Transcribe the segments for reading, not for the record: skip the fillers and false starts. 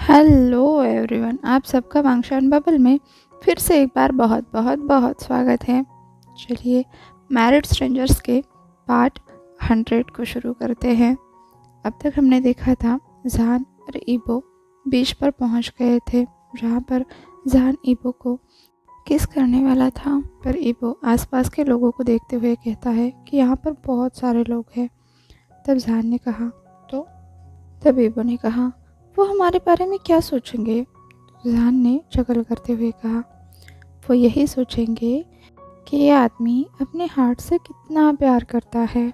Hello everyone, आप सबका वांगशान bubble में फिर से एक बार बहुत बहुत बहुत स्वागत है। चलिए, मैरिड स्ट्रेंजर्स के पार्ट 100 को शुरू करते हैं। अब तक हमने देखा था जहान और ईबो बीच पर पहुंच गए थे, जहां पर जहान ईबो को किस करने वाला था, पर ईबो आसपास के लोगों को देखते हुए कहता है कि यहाँ पर बहुत सारे लोग हैं। तब जहान ने कहा तो तब ईबो ने कहा वो हमारे बारे में क्या सोचेंगे। जहान ने चगल करते हुए कहा वो यही सोचेंगे कि ये आदमी अपने हार्ट से कितना प्यार करता है।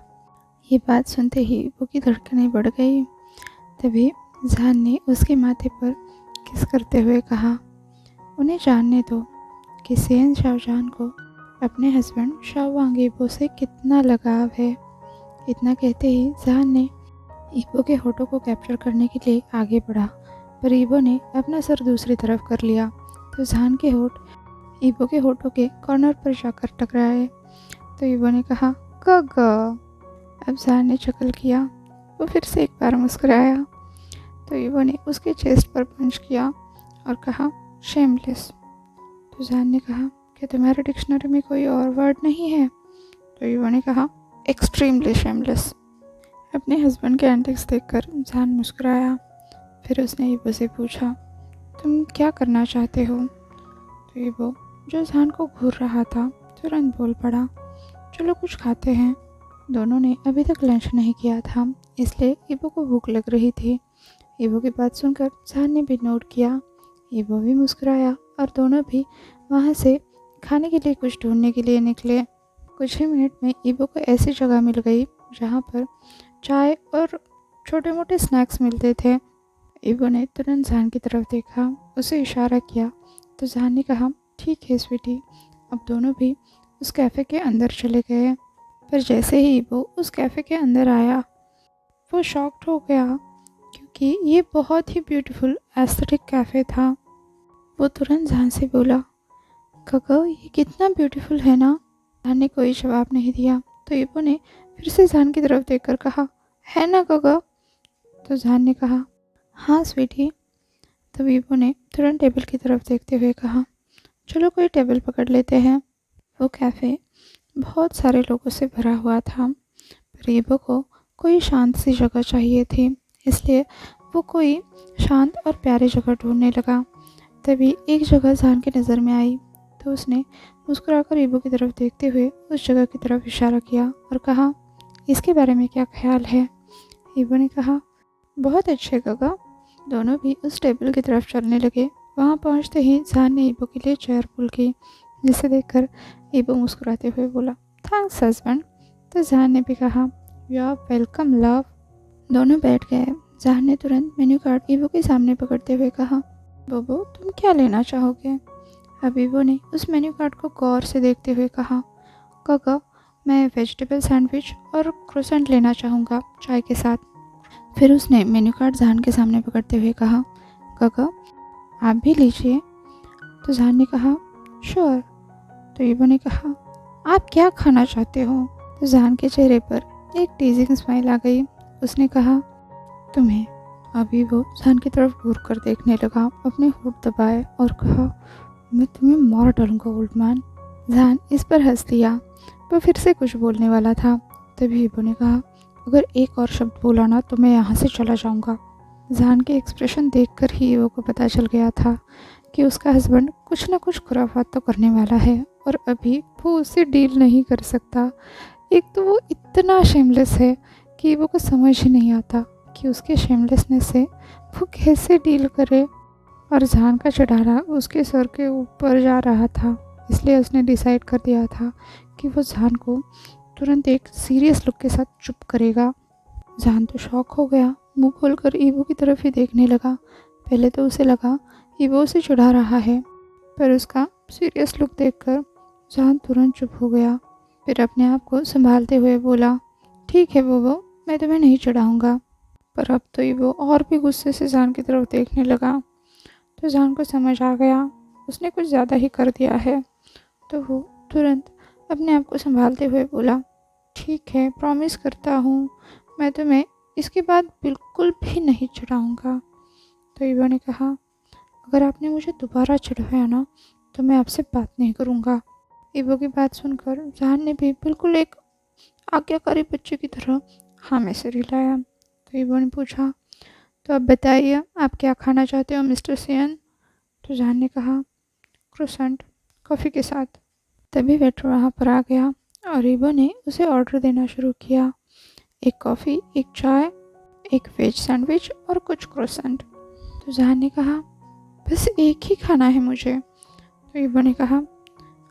ये बात सुनते ही वो की धड़कनें बढ़ गई। तभी जहान ने उसके माथे पर किस करते हुए कहा उन्हें जानने दो कि सेन शाहजहां को अपने हस्बैंड शाहवांग ईबो से कितना लगाव है। इतना कहते ही जहान ने ईबो के होठों को कैप्चर करने के लिए आगे बढ़ा, पर ईबो ने अपना सर दूसरी तरफ कर लिया तो जहान के होठ ईबो के होठों के कॉर्नर पर जाकर टकराए। तो ईबो ने कहा गग। अब जहान ने शक्ल किया, वो फिर से एक बार मुस्कुराया। तो ईबो ने उसके चेस्ट पर पंच किया और कहा शेमलेस। तो जहान ने कहा क्या तुम्हारे डिक्शनरी में कोई और वर्ड नहीं है। तो ईबो ने कहा एक्सट्रीमली शेमलेस। अपने हस्बैंड के एंटिक्स देखकर जहान मुस्कुराया। फिर उसने ईबो से पूछा तुम क्या करना चाहते हो। तो ईबो, जो जहान को घूर रहा था, तुरंत बोल पड़ा चलो कुछ खाते हैं। दोनों ने अभी तक लंच नहीं किया था, इसलिए ईबो को भूख लग रही थी। ईबो की बात सुनकर जहान ने भी नोट किया। ईबो भी मुस्कुराया और दोनों भी वहाँ से खाने के लिए कुछ ढूंढने के लिए निकले। कुछ ही मिनट में ईबो को ऐसी जगह मिल गई जहाँ पर चाय और छोटे मोटे स्नैक्स मिलते थे। ईबो ने तुरंत जहान की तरफ देखा, उसे इशारा किया तो जहान ने कहा ठीक है स्वीटी। अब दोनों भी उस कैफ़े के अंदर चले गए। पर जैसे ही ईबो उस कैफ़े के अंदर आया, वो शॉक्ड हो गया क्योंकि ये बहुत ही ब्यूटीफुल एस्थेटिक कैफ़े था। वो तुरंत जहान से बोला काका ये कितना ब्यूटीफुल है ना। जहान ने कोई जवाब नहीं दिया तो ईबो ने फिर से जहान की तरफ देखकर कहा है ना काका। तो जहान ने कहा हाँ स्वीटी। तब ईबो ने तुरंत टेबल की तरफ देखते हुए कहा चलो कोई टेबल पकड़ लेते हैं। वो कैफ़े बहुत सारे लोगों से भरा हुआ था, पर ईबो को कोई शांत सी जगह चाहिए थी, इसलिए वो कोई शांत और प्यारी जगह ढूंढने लगा। तभी एक जगह जहान की नज़र में आई तो उसने मुस्कुराकर ईबो की तरफ देखते हुए उस जगह की तरफ इशारा किया और कहा इसके बारे में क्या ख्याल है। ईबो ने कहा बहुत अच्छे काका। दोनों भी उस टेबल की तरफ चलने लगे। वहाँ पहुँचते ही जहान ने ईबो के लिए चेयर पुल की, जिसे देखकर ईबो मुस्कुराते हुए बोला थैंक्स हस्बैंड। तो जहान ने भी कहा यू आर वेलकम लव। दोनों बैठ गए। जहान ने तुरंत मेन्यू कार्ड ईबो के सामने पकड़ते हुए कहा बोबो तुम क्या लेना चाहोगे। अब ईबो ने उस मेन्यू कार्ड को गौर से देखते हुए कहा काका मैं वेजिटेबल सैंडविच और क्रोसेंट लेना चाहूँगा चाय के साथ। फिर उसने मेन्यू कार्ड जहान के सामने पकड़ते हुए कहा काका आप भी लीजिए। तो जहान ने कहा श्योर। तो ईबो ने कहा आप क्या खाना चाहते हो। तो जहान के चेहरे पर एक टीजिंग स्माइल आ गई। उसने कहा तुम्हें। अभी वो जहान की तरफ घूर कर देखने लगा, अपने होठ दबाए और कहा मैं तुम्हें मार डालूंगा ओल्ड मैन। जहान इस पर हंस दिया। वो फिर से कुछ बोलने वाला था, तभी ईबो ने कहा अगर एक और शब्द बोला ना तो मैं यहाँ से चला जाऊँगा। जहान के एक्सप्रेशन देखकर ही ईबो को पता चल गया था कि उसका हस्बैंड कुछ न कुछ खुराफात तो करने वाला है और अभी वो उससे डील नहीं कर सकता। एक तो वो इतना शेमलेस है कि ईबो को समझ ही नहीं आता कि उसके शेमलेसनेस से वो कैसे डील करे। और जहान का चिढ़ाना उसके सर के ऊपर जा रहा था, इसलिए उसने डिसाइड कर दिया था कि वो जहान को तुरंत एक सीरियस लुक के साथ चुप करेगा। जहान तो शॉक हो गया, मुंह खोलकर ईबो की तरफ ही देखने लगा। पहले तो उसे लगा ईबो उसे चिढ़ा रहा है, पर उसका सीरियस लुक देखकर जहान तुरंत चुप हो गया। फिर अपने आप को संभालते हुए बोला ठीक है बोबो मैं तुम्हें नहीं चिढ़ाऊँगा। पर अब तो ईबो और भी गुस्से से जहान की तरफ देखने लगा। तो जहान को समझ आ गया उसने कुछ ज़्यादा ही कर दिया है। तो वो तुरंत अपने आप को संभालते हुए बोला ठीक है प्रॉमिस करता हूँ मैं तुम्हें इसके बाद बिल्कुल भी नहीं चिढ़ाऊँगा। तो ईवो ने कहा, अगर आपने मुझे दोबारा चिढ़ाया ना तो मैं आपसे बात नहीं करूँगा। ईवो की बात सुनकर जहान ने भी बिल्कुल एक आज्ञाकारी बच्चे की तरह हाँ में सिर हिलाया। तो ईवो ने पूछा, तो अब बताइए आप क्या खाना चाहते हो मिस्टर सियन। तो जहान ने कहा, क्रोसेंट कॉफ़ी के साथ। तभी वेटर वहाँ पर आ गया और ईवो ने उसे ऑर्डर देना शुरू किया, एक कॉफ़ी, एक चाय, एक वेज सैंडविच और कुछ क्रोसेंट। तो जहान ने कहा, बस एक ही खाना है मुझे। तो ईवो ने कहा,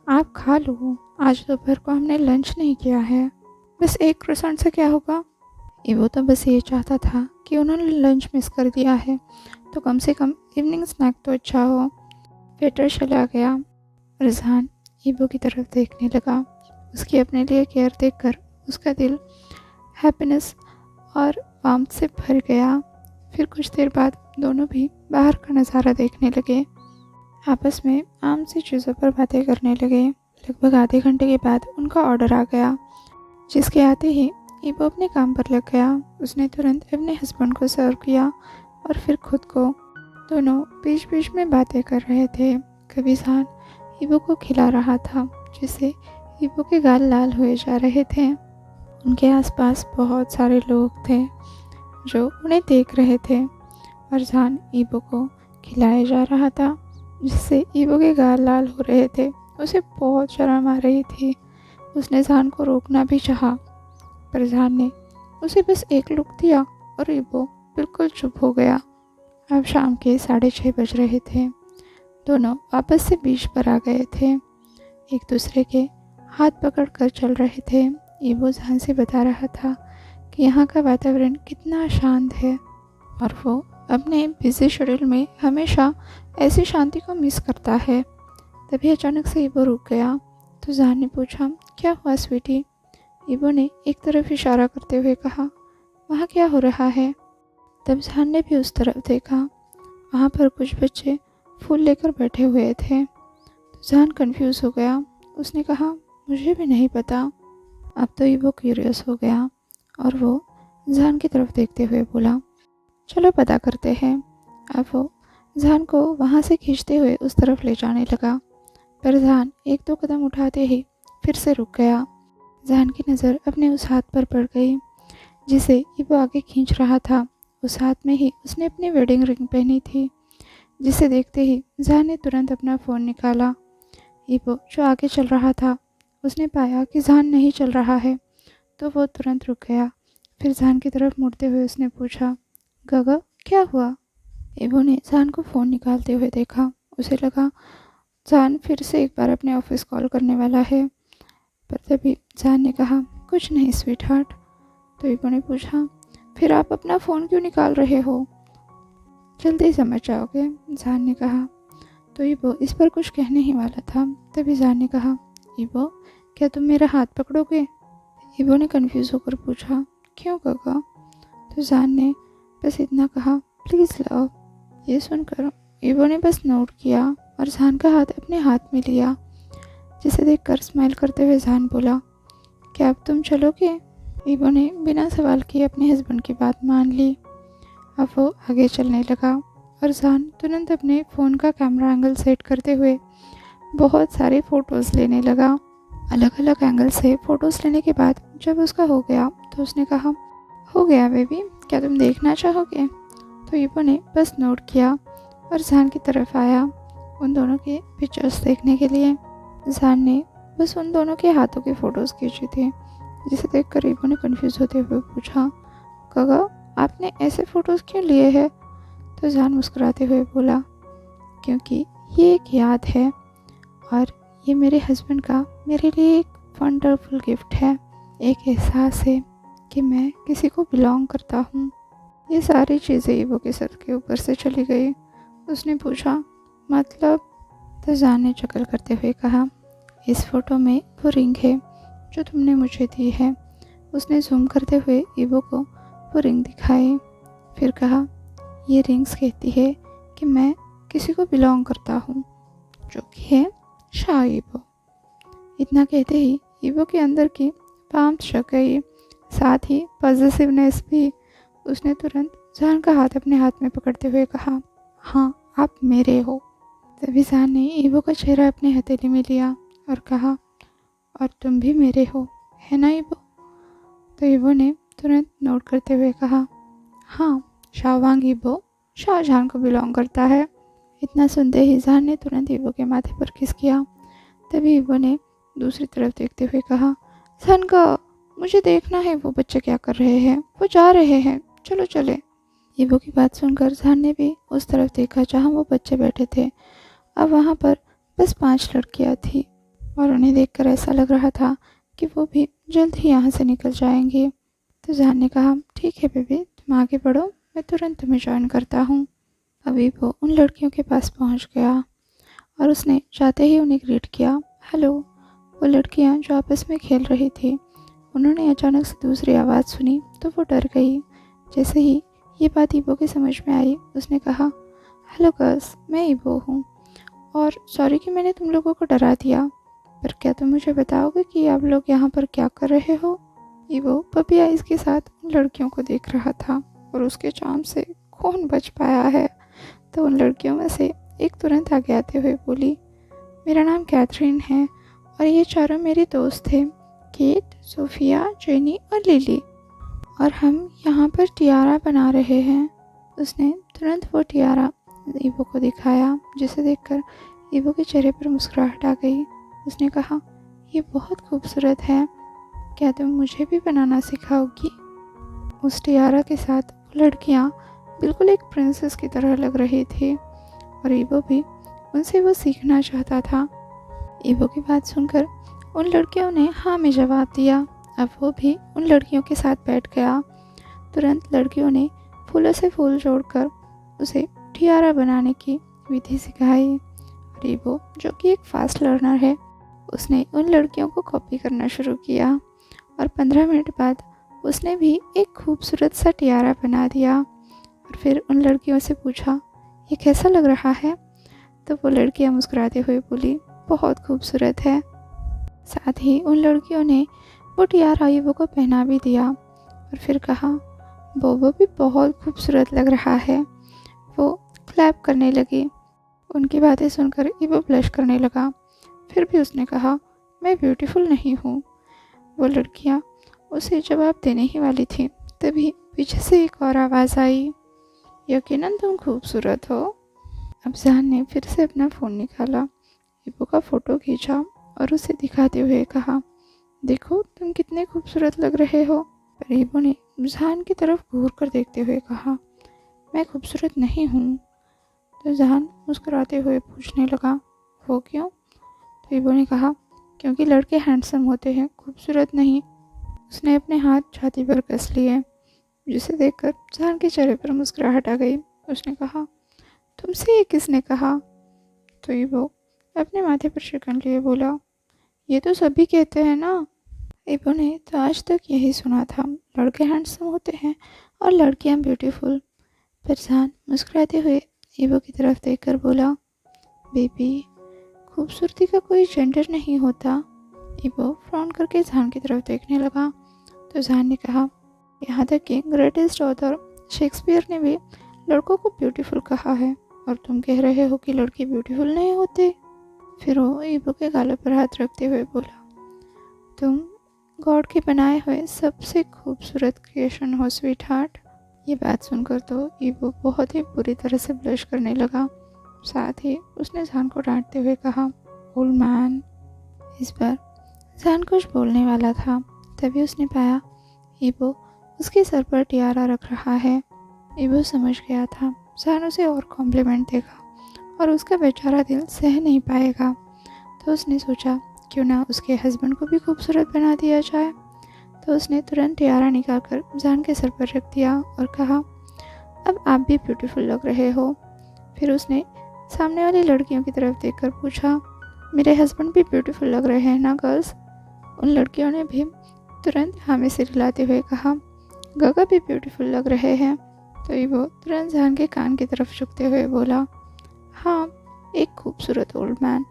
आप खा लो, आज दोपहर को हमने लंच नहीं किया है, बस एक क्रोसेंट से क्या होगा। ईवो तो बस ये चाहता था कि उन्होंने लंच मिस कर दिया है तो कम से कम इवनिंग स्नैक तो अच्छा हो। वेटर चला गया और जहान ईवो की तरफ देखने लगा। उसकी अपने लिए केयर देखकर उसका दिल हैप्पीनेस और वार्मथ से भर गया। फिर कुछ देर बाद दोनों भी बाहर का नज़ारा देखने लगे, आपस में आम सी चीज़ों पर बातें करने लगे। लगभग आधे घंटे के बाद उनका ऑर्डर आ गया, जिसके आते ही ईवो अपने काम पर लग गया। उसने तुरंत अपने हस्बैंड को सर्व किया और फिर खुद को। दोनों बीच बीच में बातें कर रहे थे। कभी जहान ईवो को खिला रहा था, जिससे ईवो के गाल लाल हुए जा रहे थे। उनके आसपास बहुत सारे लोग थे जो उन्हें देख रहे थे और जहान ईवो को खिलाया जा रहा था, जिससे ईवो के गाल लाल हो रहे थे। उसे बहुत शर्म आ रही थी। उसने जहान को रोकना भी चाहा, पर जहान ने उसे बस एक लुक दिया और ईवो बिल्कुल चुप हो गया। अब शाम के 6:30 बज रहे थे। दोनों वापस से बीच पर आ गए थे, एक दूसरे के हाथ पकड़ कर चल रहे थे। ईवो जहान से बता रहा था कि यहाँ का वातावरण कितना शांत है और वो अपने बिजी शेड्यूल में हमेशा ऐसी शांति को मिस करता है। तभी अचानक से ईवो रुक गया। तो जहान ने पूछा, क्या हुआ स्वीटी। ईवो ने एक तरफ इशारा करते हुए कहा, वहाँ क्या हो रहा है। तब जहान ने भी उस तरफ देखा। वहाँ पर कुछ बच्चे फूल लेकर बैठे हुए थे। तो जहान कंफ्यूज हो गया। उसने कहा, मुझे भी नहीं पता। अब तो ईवो क्यूरियस हो गया और वो जहान की तरफ देखते हुए बोला, चलो पता करते हैं। अब वो जहान को वहाँ से खींचते हुए उस तरफ ले जाने लगा, पर जहान 1-2 कदम उठाते ही फिर से रुक गया। जहान की नज़र अपने उस हाथ पर पड़ गई जिसे ईवो आगे खींच रहा था। उस हाथ में ही उसने अपनी वेडिंग रिंग पहनी थी, जिसे देखते ही जहान ने तुरंत अपना फ़ोन निकाला। ईवो जो आगे चल रहा था, उसने पाया कि जहान नहीं चल रहा है तो वो तुरंत रुक गया। फिर जहान की तरफ मुड़ते हुए उसने पूछा, गगा क्या हुआ। ईवो ने जहान को फ़ोन निकालते हुए देखा। उसे लगा जहान फिर से एक बार अपने ऑफिस कॉल करने वाला है, पर तभी जहान ने कहा, कुछ नहीं स्वीट हार्ट। तो ईवो ने पूछा, फिर आप अपना फ़ोन क्यों निकाल रहे हो, जल्दी समझ जाओगे। जहान ने कहा। तो ईवो इस पर कुछ कहने ही वाला था, तभी जहान ने कहा, ईवो क्या तुम मेरा हाथ पकड़ोगे। ईवो ने कंफ्यूज होकर पूछा, क्यों गगा। तो जहान ने बस इतना कहा, प्लीज़ लव। ये सुनकर ईवो ने बस नोट किया और जहान का हाथ अपने हाथ में लिया, जिसे देखकर स्माइल करते हुए जहान बोला, क्या अब तुम चलोगे। ईवो ने बिना सवाल किए अपने हस्बैंड की बात मान ली। अब वो आगे चलने लगा और जहान तुरंत अपने फ़ोन का कैमरा एंगल सेट करते हुए बहुत सारे फ़ोटोज़ लेने लगा। अलग अलग एंगल से फ़ोटोज़ लेने के बाद जब उसका हो गया तो उसने कहा, हो गया बेबी, क्या तुम देखना चाहोगे। तो ईवो ने बस नोट किया और जहान की तरफ आया उन दोनों के पिक्चर्स देखने के लिए। जहान ने बस उन दोनों के हाथों की फ़ोटोज़ खींची थी, जिसे देखकर ईवो ने कंफ्यूज होते हुए पूछा, गगा आपने ऐसे फ़ोटोज़ क्यों लिए हैं। तो जहान मुस्कुराते हुए बोला, क्योंकि ये एक याद है और ये मेरे हस्बैंड का मेरे लिए एक वंडरफुल गिफ्ट है, एक एहसास है कि मैं किसी को बिलोंग करता हूँ। ये सारी चीज़ें ईवो के सर के ऊपर से चली गई। उसने पूछा, मतलब। तो जहान ने चकल करते हुए कहा, इस फ़ोटो में वो रिंग है जो तुमने मुझे दी है। उसने जूम करते हुए ईवो को वो रिंग दिखाई, फिर कहा, ये रिंग्स कहती है कि मैं किसी को बिलोंग करता हूँ, जो कि है शाह ईवो। इतना कहते ही ईवो के अंदर की वार्मथ जग गई, साथ ही पॉजिटिवनेस भी। उसने तुरंत जहान का हाथ अपने हाथ में पकड़ते हुए कहा, हाँ, आप मेरे हो। तभी जहान ने ईवो का चेहरा अपने हथेली में लिया और कहा, और तुम भी मेरे हो, है ना ईवो? तो ईवो ने तुरंत नोट करते हुए कहा, हाँ, शाहवांग ईवो शाहजहां को बिलोंग करता है। इतना सुनते ही जहान ने तुरंत ईवो के माथे पर किस किया। तभी ईवो ने दूसरी तरफ देखते हुए कहा, जहान का, मुझे देखना है वो बच्चे क्या कर रहे हैं, वो जा रहे हैं, चलो चले। ईवो की बात सुनकर जहान ने भी उस तरफ देखा जहाँ वो बच्चे बैठे थे। अब वहाँ पर बस 5 लड़कियाँ थीं और उन्हें देखकर ऐसा लग रहा था कि वो भी जल्द ही यहाँ से निकल जाएंगी। तो जहान ने कहा, ठीक है बेबी, तुम आगे बढ़ो, मैं तुरंत तुम्हें ज्वाइन करता हूँ। अभी वो उन लड़कियों के पास पहुँच गया और उसने जाते ही उन्हें ग्रीट किया, हेलो। वो लड़कियाँ जो आपस में खेल रही थी, उन्होंने अचानक से दूसरी आवाज़ सुनी तो वो डर गई। जैसे ही ये बात ईवो की समझ में आई, उसने कहा, हेलो गर्ल्स, मैं ईवो हूँ और सॉरी कि मैंने तुम लोगों को डरा दिया, पर क्या तुम मुझे बताओगे कि आप लोग यहाँ पर क्या कर रहे हो? ईवो पपी आइज के साथ उन लड़कियों को देख रहा था और उसके चार्म से कौन बच पाया है। तो उन लड़कियों में से एक तुरंत आगे आते हुए बोली, मेरा नाम कैथरीन है और ये चारों मेरी दोस्त थे, केट, सोफिया, जेनी और लिली, और हम यहाँ पर टियारा बना रहे हैं। उसने तुरंत वो टियारा ईवो को दिखाया, जिसे देखकर ईवो के चेहरे पर मुस्कुराहट आ गई। उसने कहा, ये बहुत खूबसूरत है, क्या तुम मुझे भी बनाना सिखाओगी? उस टियारा के साथ वो लड़कियाँ बिल्कुल एक प्रिंसेस की तरह लग रही थी और ईवो भी उनसे वो सीखना चाहता था। ईवो की बात सुनकर उन लड़कियों ने हाँ में जवाब दिया। अब वो भी उन लड़कियों के साथ बैठ गया। तुरंत लड़कियों ने फूलों से फूल जोड़कर उसे टियारा बनाने की विधि सिखाई और ईवो, जो कि एक फास्ट लर्नर है, उसने उन लड़कियों को कॉपी करना शुरू किया और 15 मिनट बाद उसने भी एक खूबसूरत सा टियारा बना दिया। और फिर उन लड़कियों से पूछा, ये कैसा लग रहा है? तो वो लड़कियां मुस्कुराते हुए बोली, बहुत खूबसूरत है। साथ ही उन लड़कियों ने वो टियारा ईवो को पहना भी दिया और फिर कहा, वो भी बहुत खूबसूरत लग रहा है। वो क्लैप करने लगी। उनकी बातें सुनकर ईवो ब्लश करने लगा। फिर भी उसने कहा, मैं ब्यूटीफुल नहीं हूँ। वो लड़कियाँ उसे जवाब देने ही वाली थी, तभी पीछे से एक और आवाज़ आई, यकीनन तुम खूबसूरत हो। अब जहान ने फिर से अपना फ़ोन निकाला, ईवो का फ़ोटो खींचा और उसे दिखाते हुए कहा, देखो तुम कितने खूबसूरत लग रहे हो। पर ईवो ने जहान की तरफ घूर कर देखते हुए कहा, मैं खूबसूरत नहीं हूँ। तो जहान मुस्कुराते हुए पूछने लगा, वो क्यों? तो ईवो ने कहा, क्योंकि लड़के हैंडसम होते हैं, खूबसूरत नहीं। उसने अपने हाथ छाती पर कस लिए, जिसे देखकर जहान के चेहरे पर मुस्कुराहट आ गई। उसने कहा, तुमसे ये किसने कहा? तो ईवो अपने माथे पर शिकन लिए बोला, ये तो सभी कहते हैं ना। ईवो ने तो आज तक यही सुना था, लड़के हैंडसम होते हैं और लड़कियां ब्यूटीफुल। पर जहान मुस्कुराते हुए ईवो की तरफ देखकर बोला, बेबी, खूबसूरती का कोई जेंडर नहीं होता। ईवो फ्रॉन करके जहान की तरफ देखने लगा। तो जहान ने कहा, यहाँ तक कि ग्रेटेस्ट ऑथर शेक्सपियर ने भी लड़कों को ब्यूटीफुल कहा है और तुम कह रहे हो कि लड़के ब्यूटीफुल नहीं होते। फिर वो ईवो के गालों पर हाथ रखते हुए बोला, तुम गॉड के बनाए हुए सबसे खूबसूरत क्रिएशन हो स्वीट हार्ट। ये बात सुनकर तो ईवो बहुत ही बुरी तरह से ब्लश करने लगा। साथ ही उसने जहान को डांटते हुए कहा, ओल्ड मैन। इस बार जहान कुछ बोलने वाला था, तभी उसने पाया ईवो उसके सर पर टियारा रख रहा है। ईवो समझ गया था जहान उसे और कॉम्प्लीमेंट देगा और उसका बेचारा दिल सह नहीं पाएगा। तो उसने सोचा, क्यों ना उसके हस्बैंड को भी खूबसूरत बना दिया जाए। तो उसने तुरंत टियारा निकालकर जहान के सर पर रख दिया और कहा, अब आप भी ब्यूटीफुल लग रहे हो। फिर उसने सामने वाली लड़कियों की तरफ देखकर पूछा, मेरे हस्बैंड भी ब्यूटीफुल लग रहे हैं ना गर्ल्स? उन लड़कियों ने भी तुरंत हामी से हिलाते हुए कहा, गगा भी ब्यूटीफुल लग रहे हैं। तो वो तुरंत जहान के कान की तरफ झुकते हुए बोला, हाँ, एक खूबसूरत ओल्ड मैन।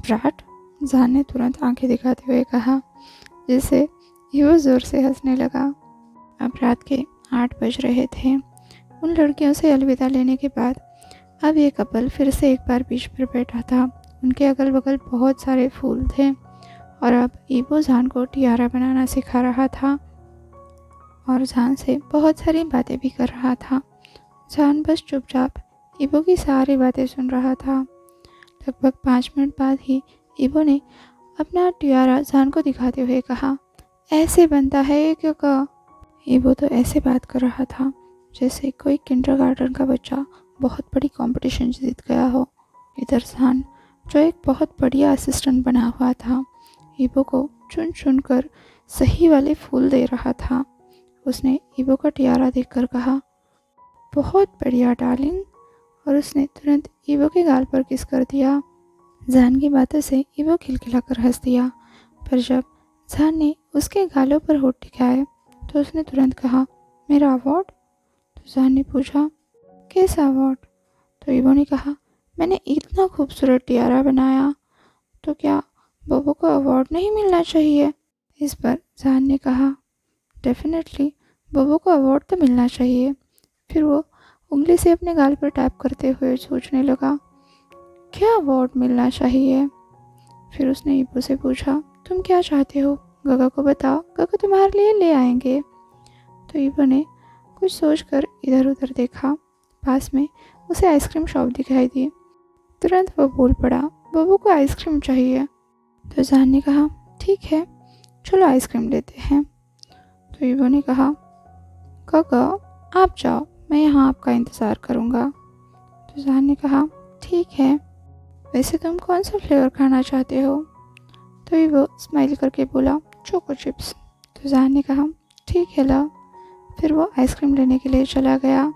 ब्राट, जहान ने तुरंत आंखें दिखाते हुए कहा, जिससे वो ज़ोर से हंसने लगा। अब रात के 8 बज रहे थे। उन लड़कियों से अलविदा लेने के बाद अब ये कपल फिर से एक बार बीच पर बैठा था। उनके अगल बगल बहुत सारे फूल थे और अब ईबो जान को टियारा बनाना सिखा रहा था और जान से बहुत सारी बातें भी कर रहा था। जान बस चुपचाप ईबो की सारी बातें सुन रहा था। लगभग 5 मिनट बाद ही ईबो ने अपना टियारा जान को दिखाते हुए कहा, ऐसे बनता है ये क्यों? ईबो तो ऐसे बात कर रहा था जैसे कोई किंडरगार्टन का बच्चा बहुत बड़ी कंपटीशन जीत गया हो। इधर जान, जो एक बहुत बढ़िया असिस्टेंट बना हुआ था, ईबो को चुन चुन कर सही वाले फूल दे रहा था। उसने ईबो का टियारा देखकर कहा, बहुत बढ़िया डार्लिंग, और उसने तुरंत ईबो के गाल पर किस कर दिया। जान की बातों से ईबो खिलखिलाकर हंस दिया, पर जब जान ने उसके गालों पर होठ टिकाए तो उसने तुरंत कहा, मेरा अवार्ड? तो जान ने पूछा, कैसा अवार्ड? तो ईबो ने कहा, मैंने इतना खूबसूरत टियारा बनाया, तो क्या बोबो को अवार्ड नहीं मिलना चाहिए? इस पर जान ने कहा, डेफिनेटली बोबो को अवार्ड तो मिलना चाहिए। फिर वो उंगली से अपने गाल पर टैप करते हुए सोचने लगा, क्या अवार्ड मिलना चाहिए? फिर उसने ईबो से पूछा, तुम क्या चाहते हो? गगा को बताओ, गगा तुम्हारे लिए ले आएंगे। तो ईबो ने कुछ सोचकर इधर उधर देखा। पास में उसे आइसक्रीम शॉप दिखाई दी। तुरंत वो बोल पड़ा, बबू को आइसक्रीम चाहिए। तो जान ने कहा, ठीक है, चलो आइसक्रीम लेते हैं। तो ईबो ने कहा, गगा आप जाओ, मैं यहाँ आपका इंतज़ार करूँगा। तो जान ने कहा, ठीक है, वैसे तुम कौन सा फ्लेवर खाना चाहते हो? तो ईबो स्माइल करके बोला, चोको चिप्स। तो जान ने कहा, ठीक है ला। फिर वो आइसक्रीम लेने के लिए चला गया।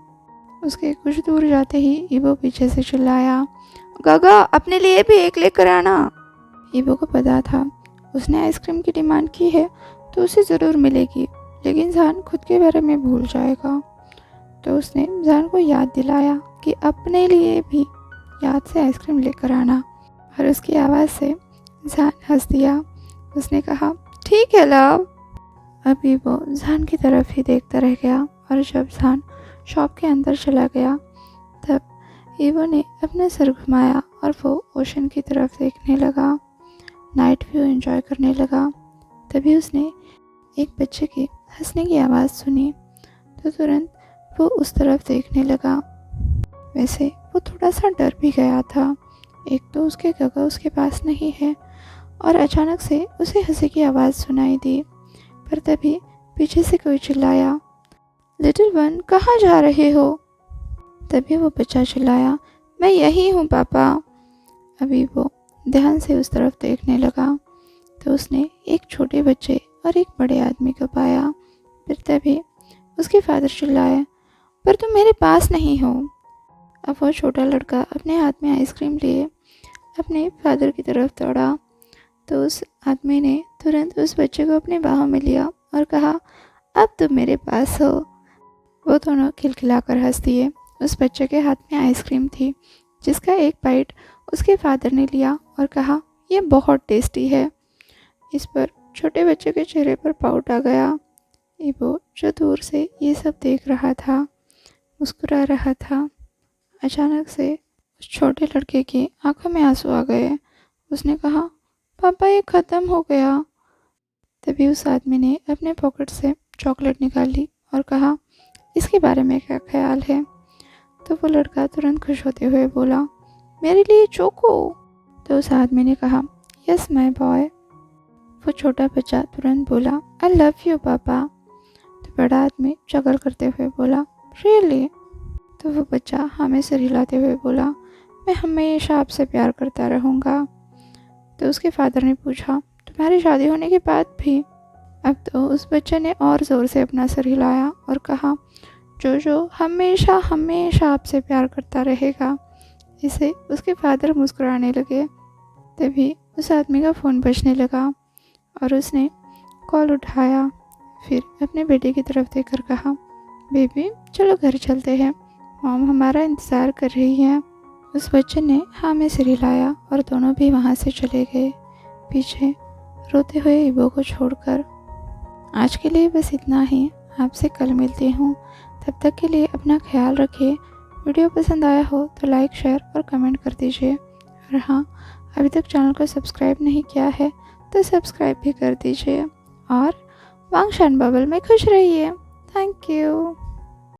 उसके कुछ दूर जाते ही ईबो पीछे से चिल्लाया, गगा अपने लिए भी एक लेकर आना। ईबो को पता था उसने आइसक्रीम की डिमांड की है तो उसे ज़रूर मिलेगी, लेकिन जान खुद के बारे में भूल जाएगा। तो उसने जान को याद दिलाया कि अपने लिए भी याद से आइसक्रीम लेकर आना, और उसकी आवाज़ से जान हंस दिया। उसने कहा, ठीक है लव। अब ईबो जान की तरफ ही देखता रह गया, और जब जान शॉप के अंदर चला गया तब ईबो ने अपना सर घुमाया और वो ओशन की तरफ देखने लगा, नाइट व्यू एंजॉय करने लगा। तभी उसने एक बच्चे की हंसने की आवाज़ सुनी, तो तुरंत वो उस तरफ देखने लगा। वैसे वो थोड़ा सा डर भी गया था, एक तो उसके गगा उसके पास नहीं है, और अचानक से उसे हंसी की आवाज़ सुनाई दी। पर तभी पीछे से कोई चिल्लाया, लिटिल वन कहाँ जा रहे हो? तभी वो बच्चा चिल्लाया, मैं यही हूँ पापा। अभी वो ध्यान से उस तरफ देखने लगा तो उसने एक छोटे बच्चे और एक बड़े आदमी को पाया। फिर तभी उसके फादर चिल्लाए, पर तुम मेरे पास नहीं हो। अब वो छोटा लड़का अपने हाथ में आइसक्रीम लिए अपने फादर की तरफ दौड़ा, तो उस आदमी ने तुरंत उस बच्चे को अपने बाहों में लिया और कहा, अब तुम मेरे पास हो। वो दोनों खिलखिलाकर हंस दिए। उस बच्चे के हाथ में आइसक्रीम थी, जिसका एक बाइट उसके फादर ने लिया और कहा, यह बहुत टेस्टी है। इस पर छोटे बच्चे के चेहरे पर पाउट आ गया। ईबो जो दूर से ये सब देख रहा था, मुस्कुरा रहा था। अचानक से उस छोटे लड़के की आंखों में आंसू आ गए। उसने कहा, पापा ये ख़त्म हो गया। तभी उस आदमी ने अपने पॉकेट से चॉकलेट निकाल ली और कहा, इसके बारे में क्या ख्याल है? तो वो लड़का तुरंत खुश होते हुए बोला, मेरे लिए चोको। तो उस आदमी ने कहा, यस माय बॉय। वो छोटा बच्चा तुरंत बोला, आई लव यू पापा। तो बड़ा आदमी चगल करते हुए बोला, रियली? तो वो बच्चा हमें सिर हिलाते हुए बोला, मैं हमेशा आपसे प्यार करता रहूँगा। तो उसके फादर ने पूछा, तुम्हारी शादी होने के बाद भी? अब तो उस बच्चे ने और ज़ोर से अपना सर हिलाया और कहा, जो हमेशा हमेशा आपसे प्यार करता रहेगा। इसे उसके फादर मुस्कुराने लगे। तभी उस आदमी का फ़ोन बजने लगा और उसने कॉल उठाया। फिर अपने बेटे की तरफ देखकर कहा, बेबी चलो घर चलते हैं, मॉम हमारा इंतज़ार कर रही है। उस बच्चे ने हाँ में सिर हिलाया और दोनों भी वहाँ से चले गए, पीछे रोते हुए ईबो को छोड़कर। आज के लिए बस इतना ही। आपसे कल मिलती हूँ, तब तक के लिए अपना ख्याल रखिए। वीडियो पसंद आया हो तो लाइक, शेयर और कमेंट कर दीजिए। और हाँ, अभी तक चैनल को सब्सक्राइब नहीं किया है तो सब्सक्राइब भी कर दीजिए। और वांगशान बबल में खुश रहिए। Thank you.